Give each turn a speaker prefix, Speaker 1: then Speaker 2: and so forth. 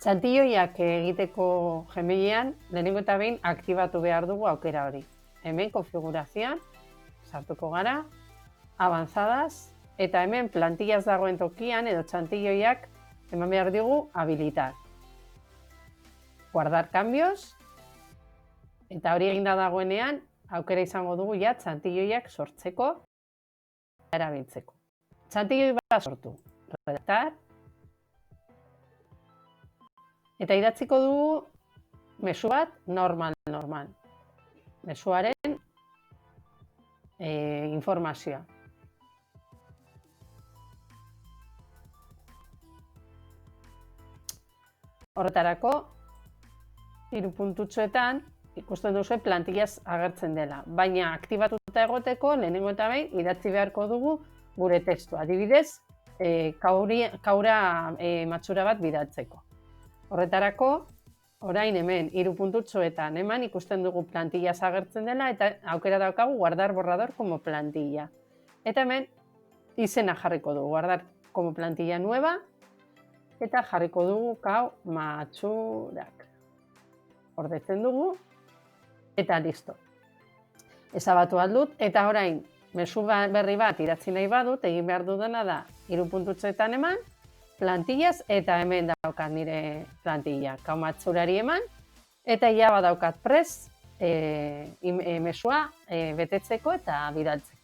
Speaker 1: Txantilloiak egiteko Gmailean, lehenengo eta behin aktibatu behar dugu aukera hori. Hemen konfigurazioan, sartuko gara, avanzadas, eta hemen plantillaz dagoen tokian edo txantilloiak eman behar dugu habilitar. Guardar cambios, eta hori eginda dagoenean, aukera izango dugu ja txantilloiak sortzeko, erabiltzeko. Txantilloi bat sortu, redactar, eta idatziko dugu mezu bat normal. Mezuaren informazioa. Horretarako, 3 puntutxoetan ikusten duzu plantillaz agertzen dela. Baina aktibatuta egoteko, lehenengo eta behin idatzi beharko dugu gure testua. Adibidez, kaura matxura bat bidaltzeko. Horretarako, orain hemen 3 puntutxoetan eman ikusten dugu plantillaz agertzen dela eta aukera daukagu guardar borrador como plantilla. Eta hemen izena jarriko dugu, guardar como plantilla nueva eta jarriko dugu matxurak. Ordetzen dugu eta listo. Ezabatu aldut eta orain mezu berri bat idatzi nahi badut, egin behar dudana da 3 puntutxoetan eman, plantillaz eta hemen daukat nire plantilla. Matxurari eman eta ja badaukat prest mezua betetzeko eta bidaltzeko.